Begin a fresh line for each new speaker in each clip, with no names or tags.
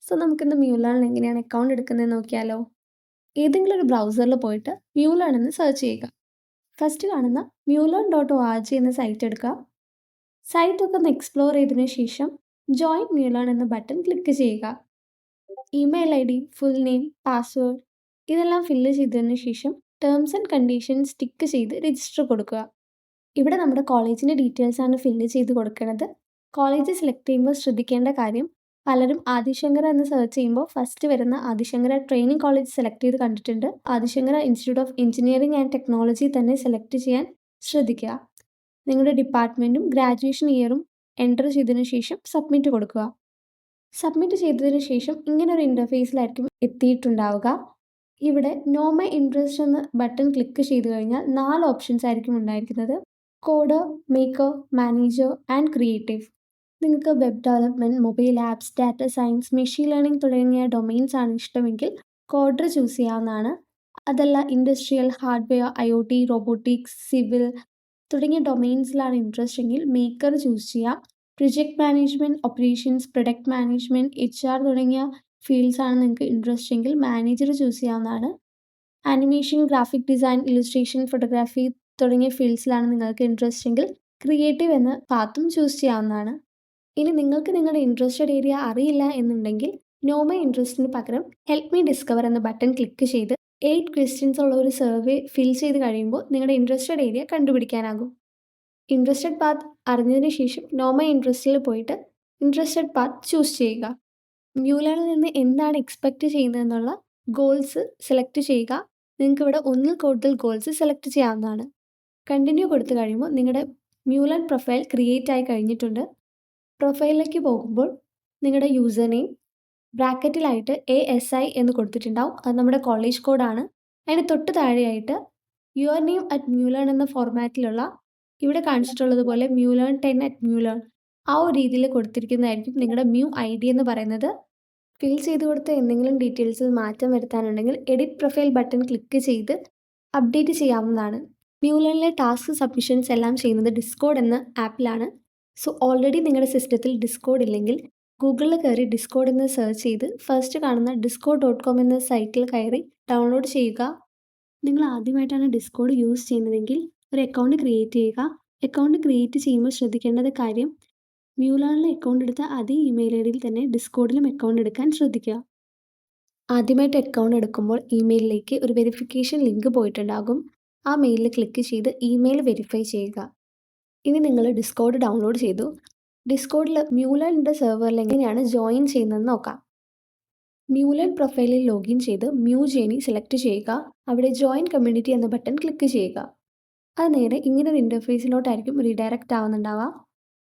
So നമുക്കിന്ന് മ്യൂലേണിൽ എങ്ങനെയാണ് account എടുക്കുന്നത് നോക്കിയാലോ? ഏതെങ്കിലും ഒരു ബ്രൗസറിൽ പോയിട്ട് മ്യൂലേൺ എന്ന് സെർച്ച് ചെയ്യുക. ഫസ്റ്റ് കാണുന്ന mulearn.org എന്ന സൈറ്റ് എടുക്കുക. സൈറ്റ് ഒക്കെ ഒന്ന് എക്സ്പ്ലോർ ചെയ്തതിനു ശേഷം ജോയിൻ മ്യൂലേൺ എന്ന ബട്ടൺ ക്ലിക്ക് ചെയ്യുക. Email I D, full name, password ഇതെല്ലാം ഫില്ല് ചെയ്തതിനു ശേഷം ടേംസ് ആൻഡ് കണ്ടീഷൻസ് ടിക്ക് ചെയ്ത് രജിസ്റ്റർ കൊടുക്കുക. ഇവിടെ നമ്മുടെ കോളേജിൻ്റെ ഡീറ്റെയിൽസ് ആണ് ഫില്ല് ചെയ്ത് കൊടുക്കുന്നത്. കോളേജ് സെലക്ട് ചെയ്യുമ്പോൾ ശ്രദ്ധിക്കേണ്ട കാര്യം, പലരും ആദിശങ്കര എന്ന് സെർച്ച് ചെയ്യുമ്പോൾ ഫസ്റ്റ് വരുന്ന ആദിശങ്കര ട്രെയിനിങ് കോളേജ് സെലക്ട് ചെയ്ത് കണ്ടിട്ടുണ്ട്. Adi Shankara institute of engineering and technology തന്നെ സെലക്ട് ചെയ്യാൻ ശ്രദ്ധിക്കുക. നിങ്ങളുടെ ഡിപ്പാർട്ട്മെൻറ്റും ഗ്രാജുവേഷൻ ഇയറും എൻ്റർ ചെയ്തതിനു ശേഷം സബ്മിറ്റ് കൊടുക്കുക. സബ്മിറ്റ് ചെയ്തതിനു ശേഷം ഇങ്ങനെ ഒരു ഇൻ്റർഫേസിലായിരിക്കും എത്തിയിട്ടുണ്ടാവുക. ഇവിടെ നോ മൈ ഇൻട്രസ്റ്റ് എന്ന ബട്ടൺ ക്ലിക്ക് ചെയ്ത് കഴിഞ്ഞാൽ 4 ഓപ്ഷൻസ് ആയിരിക്കും ഉണ്ടായിരിക്കുന്നത്. Coder, maker, manager and creative. നിങ്ങൾക്ക് web development, mobile apps, data science, machine learning തുടങ്ങിയ ഡൊമെയിൻസ് ആണ് ഇഷ്ടമെങ്കിൽ കോഡർ ചൂസ് ചെയ്യാവുന്നതാണ്. അതല്ല industrial, hardware, IoT, robotics, civil തുടങ്ങിയ ഡൊമെയിൻസിലാണ് ഇൻട്രസ്റ്റ് എങ്കിൽ മേക്കർ ചൂസ് ചെയ്യാം. Project management, operations, product management, HR തുടങ്ങിയ ഫീൽഡ്സ് ആണ് നിങ്ങൾക്ക് ഇൻട്രസ്റ്റ് എങ്കിൽ മാനേജർ ചൂസ് ചെയ്യാവുന്നതാണ്. Animation, graphic design, illustration, photography തുടങ്ങിയ ഫീൽഡ്സിലാണ് നിങ്ങൾക്ക് ഇൻട്രസ്റ്റ് എങ്കിൽ ക്രിയേറ്റീവ് എന്ന പാത്തും ചൂസ് ചെയ്യാവുന്നതാണ്. ഇനി നിങ്ങൾക്ക് നിങ്ങളുടെ ഇൻട്രസ്റ്റഡ് ഏരിയ അറിയില്ല എന്നുണ്ടെങ്കിൽ നോ മൈ ഇൻട്രസ്റ്റിന് പകരം ഹെൽപ്പ് മീ ഡിസ്കവർ എന്ന ബട്ടൺ ക്ലിക്ക് ചെയ്ത് 8 ക്വസ്റ്റ്യൻസ് ഉള്ള ഒരു സർവേ ഫിൽ ചെയ്ത് കഴിയുമ്പോൾ നിങ്ങളുടെ ഇൻട്രസ്റ്റഡ് ഏരിയ കണ്ടുപിടിക്കാനാകും. ഇൻട്രസ്റ്റഡ് പാത്ത് അറിഞ്ഞതിന് ശേഷം നോ മൈ ഇൻട്രസ്റ്റിൽ പോയിട്ട് ഇൻട്രസ്റ്റഡ് പാത്ത് ചൂസ് ചെയ്യുക. മ്യൂലേണിൽ നിന്ന് എന്താണ് എക്സ്പെക്റ്റ് ചെയ്യുന്നതെന്നുള്ള ഗോൾസ് സെലക്ട് ചെയ്യുക. നിങ്ങൾക്ക് ഇവിടെ ഒന്നിൽ കൂടുതൽ ഗോൾസ് സെലക്ട് ചെയ്യാവുന്നതാണ്. കണ്ടിന്യൂ കൊടുത്തു കഴിയുമ്പോൾ നിങ്ങളുടെ മ്യൂലേൺ പ്രൊഫൈൽ ക്രിയേറ്റ് ആയി കഴിഞ്ഞിട്ടുണ്ട്. പ്രൊഫൈലിലേക്ക് പോകുമ്പോൾ നിങ്ങളുടെ യൂസർ നെയിം ബ്രാക്കറ്റിലായിട്ട് ASI എന്ന് കൊടുത്തിട്ടുണ്ടാവും. അത് നമ്മുടെ കോളേജ് കോഡാണ്. അതിന് തൊട്ട് താഴെയായിട്ട് യുവർ നെയിം അറ്റ് മ്യൂലേൺ എന്ന ഫോർമാറ്റിലുള്ള ഇവിടെ കാണിച്ചിട്ടുള്ളതുപോലെ mulearn10@mulearn ആ ഒരു രീതിയിൽ കൊടുത്തിരിക്കുന്നതായിരിക്കും നിങ്ങളുടെ ID എന്ന് പറയുന്നത്. ഫിൽ ചെയ്ത് കൊടുത്ത എന്തെങ്കിലും ഡീറ്റെയിൽസിൽ മാറ്റം വരുത്താനുണ്ടെങ്കിൽ എഡിറ്റ് പ്രൊഫൈൽ ബട്ടൺ ക്ലിക്ക് ചെയ്ത് അപ്ഡേറ്റ് ചെയ്യാവുന്നതാണ്. മ്യൂലേണിലെ ടാസ്ക് സബ്മിഷൻസ് എല്ലാം ചെയ്യുന്നത് ഡിസ്കോഡ് എന്ന ആപ്പിലാണ്. സോ ഓൾറെഡി നിങ്ങളുടെ സിസ്റ്റത്തിൽ ഡിസ്കോഡ് ഇല്ലെങ്കിൽ ഗൂഗിളിൽ കയറി ഡിസ്കോഡ് എന്ന് സെർച്ച് ചെയ്ത് ഫസ്റ്റ് കാണുന്ന discord.com എന്ന സൈറ്റിൽ കയറി ഡൗൺലോഡ് ചെയ്യുക. നിങ്ങൾ ആദ്യമായിട്ടാണ് ഡിസ്കോഡ് യൂസ് ചെയ്യുന്നതെങ്കിൽ ഒരു അക്കൗണ്ട് ക്രിയേറ്റ് ചെയ്യുക. അക്കൗണ്ട് ക്രിയേറ്റ് ചെയ്യുമ്പോൾ ശ്രദ്ധിക്കേണ്ടത് കാര്യം, മ്യൂലേണിൽ അക്കൗണ്ട് എടുത്ത അതേ ഇമെയിൽ ഐ ഡിയിൽ തന്നെ ഡിസ്കോഡിലും അക്കൗണ്ട് എടുക്കാൻ ശ്രദ്ധിക്കുക. ആദ്യമായിട്ട് അക്കൗണ്ട് എടുക്കുമ്പോൾ ഇമെയിലിലേക്ക് ഒരു വെരിഫിക്കേഷൻ ലിങ്ക് പോയിട്ടുണ്ടാകും. ആ മെയിലിൽ ക്ലിക്ക് ചെയ്ത് ഇമെയിൽ വെരിഫൈ ചെയ്യുക. ഇനി നിങ്ങൾ ഡിസ്കോഡ് ഡൗൺലോഡ് ചെയ്തു. ഡിസ്കോഡിൽ മ്യൂലേണിൻ്റെ സെർവറിൽ എങ്ങനെയാണ് ജോയിൻ ചെയ്യുന്നതെന്ന് നോക്കാം. മ്യൂലേൺ പ്രൊഫൈലിൽ ലോഗിൻ ചെയ്ത് മ്യൂ ജേണി സെലക്ട് ചെയ്യുക. അവിടെ ജോയിൻ കമ്മ്യൂണിറ്റി എന്ന ബട്ടൺ ക്ലിക്ക് ചെയ്യുക. അത് നേരെ ഇങ്ങനെ ഒരു ഇൻ്റർഫേസിലോട്ടായിരിക്കും റീഡയറക്റ്റ് ആവുന്നുണ്ടാവുക.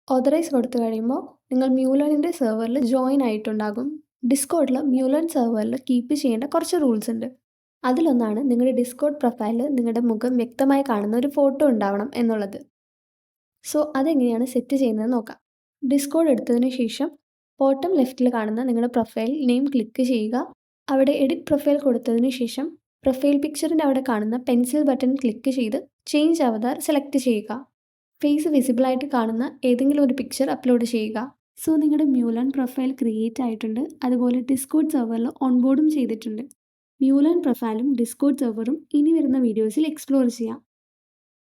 ഓതറൈസ് കൊടുത്തു കഴിയുമ്പോൾ നിങ്ങൾ മ്യൂലേണിൻ്റെ സെർവറിൽ ജോയിൻ ആയിട്ടുണ്ടാകും. ഡിസ്കോഡിൽ മ്യൂലേൺ സെർവറിൽ കീപ്പ് ചെയ്യേണ്ട കുറച്ച് റൂൾസ് ഉണ്ട്. അതിലൊന്നാണ് നിങ്ങളുടെ ഡിസ്കോഡ് പ്രൊഫൈലിൽ നിങ്ങളുടെ മുഖം വ്യക്തമായി കാണുന്ന ഒരു ഫോട്ടോ ഉണ്ടാവണം എന്നുള്ളത്. സോ അതെങ്ങനെയാണ് സെറ്റ് ചെയ്യുന്നത് നോക്കാം. ഡിസ്കോഡ് എടുത്തതിന് ശേഷം ബോട്ടം ലെഫ്റ്റിൽ കാണുന്ന നിങ്ങളുടെ പ്രൊഫൈൽ നെയിം ക്ലിക്ക് ചെയ്യുക. അവിടെ എഡിറ്റ് പ്രൊഫൈൽ കൊടുത്തതിന് ശേഷം പ്രൊഫൈൽ പിക്ചറിൻ്റെ അവിടെ കാണുന്ന പെൻസിൽ ബട്ടൺ ക്ലിക്ക് ചെയ്ത് ചേഞ്ച് അവതാർ സെലക്ട് ചെയ്യുക. ഫേസ് വിസിബിളായിട്ട് കാണുന്ന ഏതെങ്കിലും ഒരു പിക്ചർ അപ്ലോഡ് ചെയ്യുക. സോ നിങ്ങളുടെ മ്യൂലേൺ പ്രൊഫൈൽ ക്രിയേറ്റ് ആയിട്ടുണ്ട്. അതുപോലെ ഡിസ്കോഡ് സെർവറിൽ ഓൺബോർഡും ചെയ്തിട്ടുണ്ട്. മ്യൂലേൺ പ്രൊഫൈലും ഡിസ്കോഡ് സെർവറും ഇനി വരുന്ന വീഡിയോസിൽ എക്സ്പ്ലോർ ചെയ്യാം.